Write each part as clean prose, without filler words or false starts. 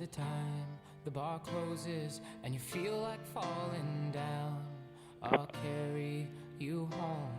the time the bar closes and you feel like falling down, I'll carry you home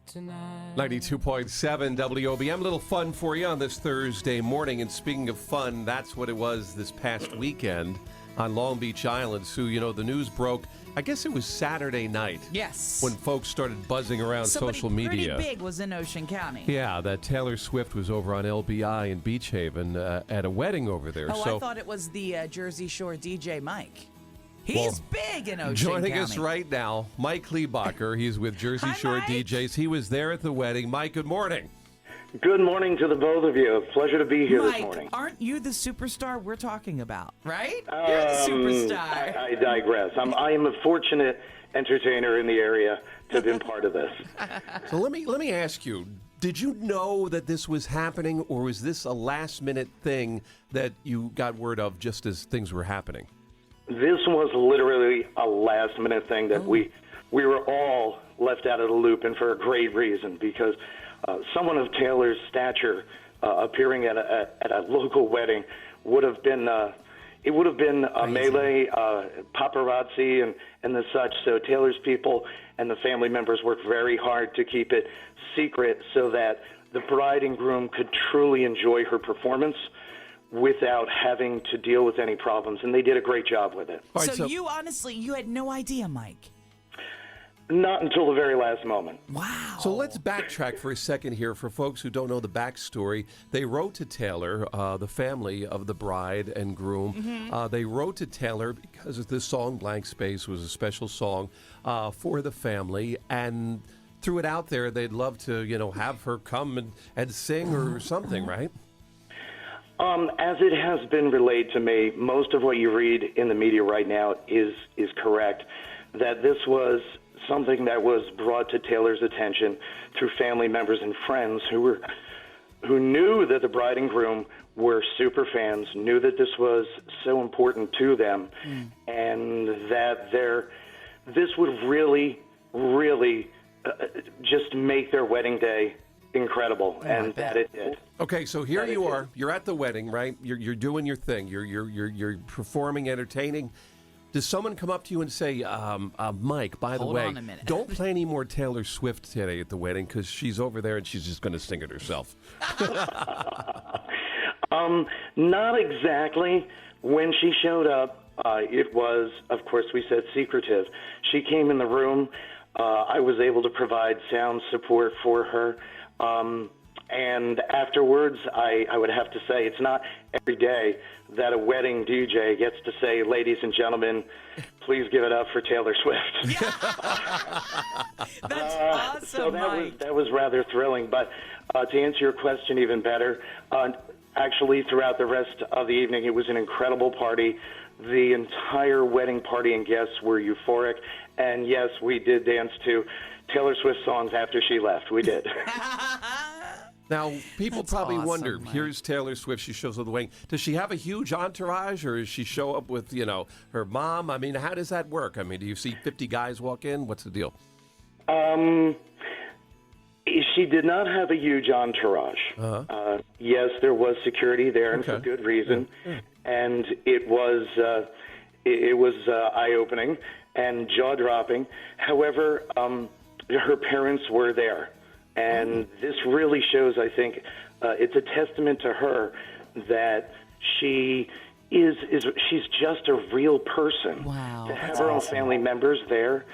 tonight. 92.7 WOBM. A little fun for you on this Thursday morning. And speaking of fun, that's what it was this past weekend on Long Beach Island. So, you know, the news broke, I guess it was Saturday night. Yes. When folks started buzzing around social media. Somebody pretty big was in Ocean County. Yeah, that Taylor Swift was over on LBI in Beach Haven at a wedding over there. Oh, so, I thought it was the Jersey Shore DJ Mike. He's big in Ocean Joining County. us right now, Mike Klebacher. He's with Jersey Hi, Shore Mike. DJs. He was there at the wedding. Mike, good morning. Good morning to the both of you. Pleasure to be here Mike, this morning. aren't you the superstar we're talking about, right? You're the superstar. I digress. I am a fortunate entertainer in the area to have been part of this. So let me ask you, did you know that this was happening, or was this a last-minute thing that you got word of just as things were happening? This was literally a last-minute thing that we were all left out of the loop, and for a great reason, because someone of Taylor's stature appearing at a local wedding would have been a melee, paparazzi, and the such. So Taylor's people and the family members worked very hard to keep it secret so that the bride and groom could truly enjoy her performance without having to deal with any problems, and they did a great job with it. All right, So you had no idea, Mike? Not until the very last moment. Wow. So let's backtrack for a second here for folks who don't know the backstory. They wrote to Taylor, the family of the bride and groom. Mm-hmm. They wrote to Taylor because this song, Blank Space, was a special song for the family, and threw it out there. They'd love to, have her come and sing or something, right? As it has been relayed to me, most of what you read in the media right now is correct, that this was something that was brought to Taylor's attention through family members and friends who knew that the bride and groom were super fans, knew that this was so important to them, and that this would really, really just make their wedding day incredible, and that it did. Okay, so here you are. You're at the wedding, right? You're doing your thing. You're performing, entertaining. Does someone come up to you and say, Mike, by the way, on a minute. don't play any more Taylor Swift today at the wedding because she's over there and she's just going to sing it herself? Not exactly. When she showed up, it was, of course, we said secretive. She came in the room. I was able to provide sound support for her. And afterwards, I would have to say it's not every day that a wedding DJ gets to say, ladies and gentlemen, please give it up for Taylor Swift. That's awesome, so Mike. that was rather thrilling. But to answer your question even better, actually throughout the rest of the evening, it was an incredible party. The entire wedding party and guests were euphoric. And yes, we did dance to Taylor Swift songs after she left. We did. Now, people That's probably awesome, wonder, Mike. here's Taylor Swift, she shows up at the wedding. Does she have a huge entourage, or does she show up with, her mom? I mean, how does that work? I mean, do you see 50 guys walk in? What's the deal? She did not have a huge entourage. Yes, there was security there, and for good reason. And it was eye-opening and jaw-dropping. However, her parents were there. And this really shows, I think, it's a testament to her that she's just a real person. Wow, To have that's her own awesome. family members there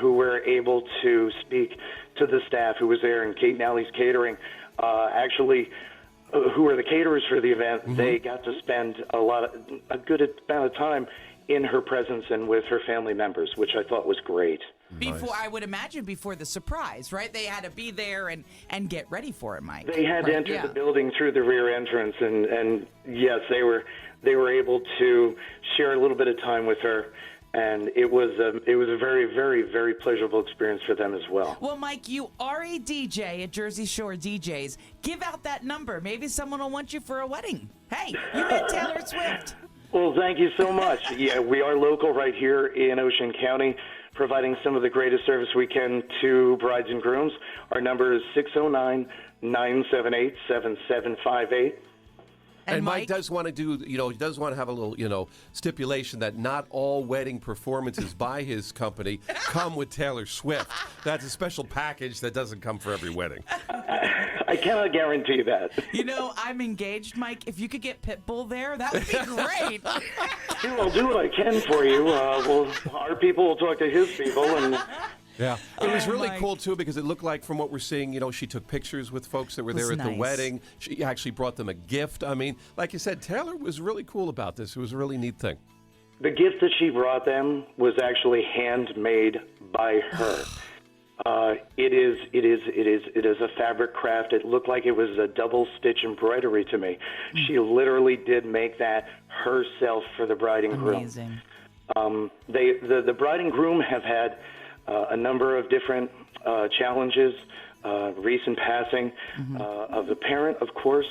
who were able to speak to the staff who was there, and Kate Nally's Catering, who were the caterers for the event, they got to spend a good amount of time in her presence and with her family members, which I thought was great. I would imagine before the surprise, right? They had to be there and get ready for it, Mike. They had to enter the building through the rear entrance, and yes, they were able to share a little bit of time with her, and it was a very, very, very pleasurable experience for them as well. Well, Mike, you are a DJ at Jersey Shore DJs. Give out that number. Maybe someone will want you for a wedding. Hey, you met Taylor Swift. Well, thank you so much. Yeah, we are local right here in Ocean County, providing some of the greatest service we can to brides and grooms. Our number is 609-978-7758. And Mike does want to do, he does want to have a little, stipulation that not all wedding performances by his company come with Taylor Swift. That's a special package that doesn't come for every wedding. I cannot guarantee that. I'm engaged, Mike. If you could get Pitbull there, that would be great. Sure, I'll do what I can for you. Our people will talk to his people, and yeah. It was really cool, too, because it looked like, from what we're seeing, she took pictures with folks that were there at the wedding. She actually brought them a gift. I mean, like you said, Taylor was really cool about this. It was a really neat thing. the gift that she brought them was actually handmade by her. It is a fabric craft. It looked like it was a double stitch embroidery to me. She literally did make that herself for the bride and groom. Amazing. The bride and groom have had a number of different challenges. Recent passing of the parent, of course,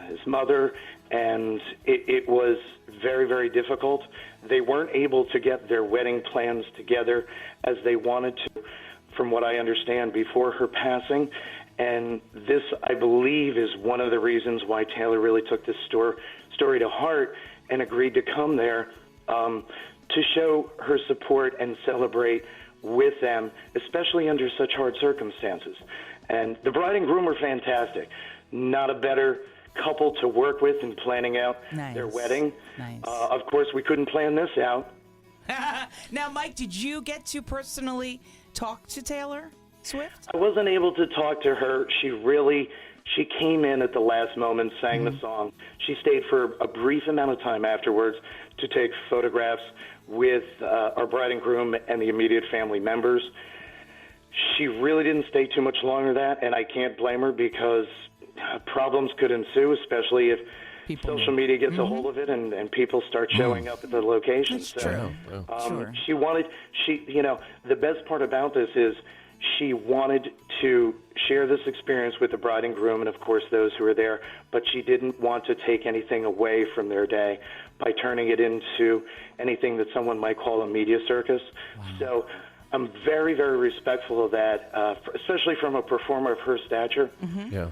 his mother, and it was very, very difficult. They weren't able to get their wedding plans together as they wanted to, from what I understand, before her passing. And this, I believe, is one of the reasons why Taylor really took this story to heart and agreed to come there to show her support and celebrate with them, especially under such hard circumstances. And the bride and groom are fantastic. Not a better couple to work with in planning out their wedding. Nice. Of course, we couldn't plan this out. Now, Mike, did you get to personally talk to Taylor Swift? I wasn't able to talk to her. She came in at the last moment, sang the song. She stayed for a brief amount of time afterwards to take photographs with our bride and groom and the immediate family members. She really didn't stay too much longer than that, and I can't blame her because problems could ensue, especially if social media gets a hold of it and people start showing up at the location. That's true. Sure. The best part about this is she wanted to share this experience with the bride and groom and, of course, those who were there, but she didn't want to take anything away from their day by turning it into anything that someone might call a media circus. Wow. So I'm very, very respectful of that, especially from a performer of her stature. Mm-hmm. Yeah.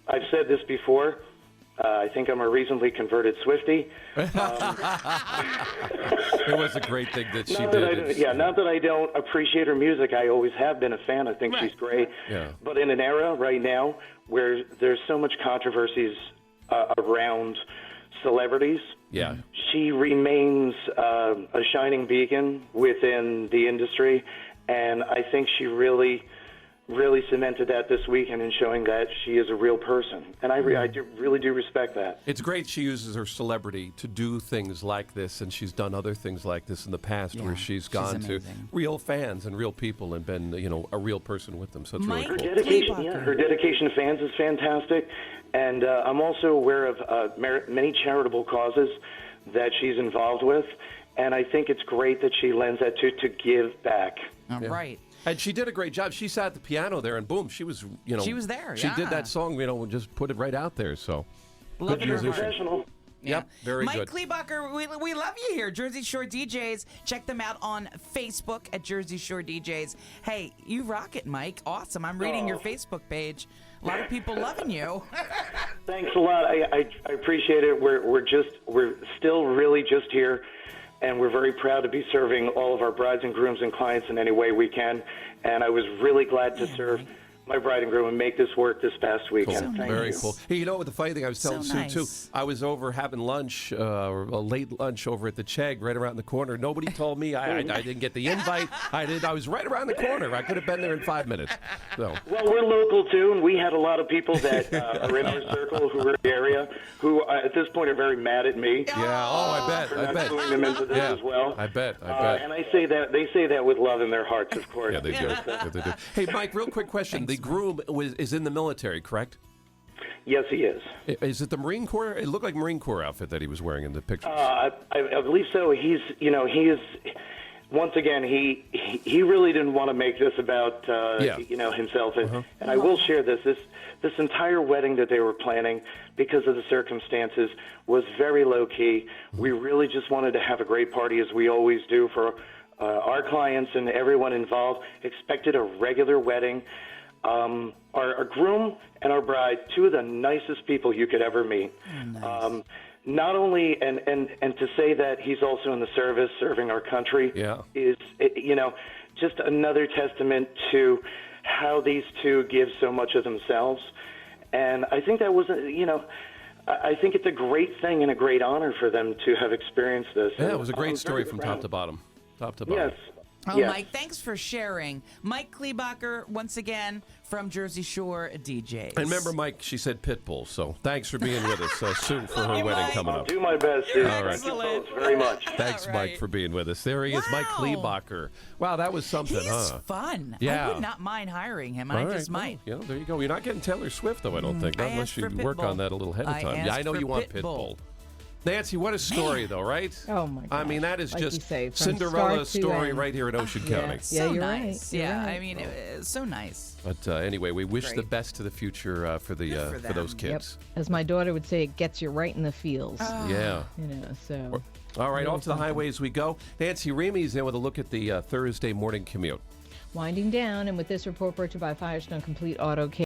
I've said this before. I think I'm a recently converted Swiftie. It was a great thing that she did. Not that I don't appreciate her music. I always have been a fan. I think she's great. Yeah. But in an era right now where there's so much controversies around celebrities, she remains a shining beacon within the industry. And I think she really cemented that this weekend in showing that she is a real person. And I really do respect that. It's great she uses her celebrity to do things like this, and she's done other things like this in the past where she's gone to real fans and real people and been, a real person with them. So it's really cool. Her dedication to fans is fantastic. And I'm also aware of many charitable causes that she's involved with. And I think it's great that she lends that to give back. Right. And she did a great job. She sat at the piano there, and boom, she was, She was there, She did that song, just put it right out there, so. Love good her musician. Professional. Yep, very Mike good. Klebacher, we love you here. Jersey Shore DJs. Check them out on Facebook at Jersey Shore DJs. Hey, you rock it, Mike. Awesome. I'm reading your Facebook page. A lot of people loving you. Thanks a lot. I appreciate it. We're still really just here. And we're very proud to be serving all of our brides and grooms and clients in any way we can. And I was really glad to serve my bride and groom and make this work this past weekend. Cool. Very cool. Hey, what the funny thing I was telling Sue, too, I was over having lunch, a late lunch over at the Chegg right around the corner. Nobody told me. I didn't get the invite. I was right around the corner. I could have been there in 5 minutes. So. Well, we're local, too, and we had a lot of people that are in our circle who are in the area who, at this point, are very mad at me. Yeah, I bet. For not pulling them into this as well. I bet. And they say that with love in their hearts, of course. Yeah, they do. They do. Hey, Mike, real quick question. The groom is in the military, correct? Yes, he is. Is it the Marine Corps? It looked like Marine Corps outfit that he was wearing in the pictures. I believe so. He is. Once again, he really didn't want to make this about himself. And I will share this entire wedding that they were planning, because of the circumstances, was very low key. We really just wanted to have a great party, as we always do for our clients and everyone involved. Expected a regular wedding. our groom and our bride, two of the nicest people you could ever meet. Nice. Not only, and to say that he's also in the service, serving our country, is, just another testament to how these two give so much of themselves. And I think that was, I think it's a great thing and a great honor for them to have experienced this. Yeah, And it was a great I'm story very from proud. top to bottom. Top to bottom. Yes. Oh, Yes. Mike, thanks for sharing. Mike Klebacher, once again, from Jersey Shore DJs. And remember, Mike, she said Pitbull, so thanks for being with us soon for her you, wedding Mike. coming I'll up. do my best, dude. All right. Thank you both very much. Thanks, All Mike, right. for being with us. There he is, Mike Wow. Klebacher. Wow, that was something, He's huh? fun. Yeah. I would not mind hiring him. All I right, just might. well, there you go. You're not getting Taylor Swift, though, I don't think, I not unless asked you for work Pitbull. on that a little ahead of I time. Yeah, I asked know for you want Pitbull. Pitbull. Nancy, what a story, though, right? Oh, my I mean, gosh. that is Like you just say, from Cinderella start to story end. right here in Ocean County. Yeah, So you're nice. right. You're Yeah, right. I mean, it was so nice. But anyway, we wish the Great. best to the future for the Good for for those them. Yep. kids. As my daughter would say, it gets you right in the feels. Yeah. So. All right, Really off to the something. highways we go. Nancy Remy's in with a look at the Thursday morning commute. Winding down, and with this report brought to you by Firestone Complete Auto Care.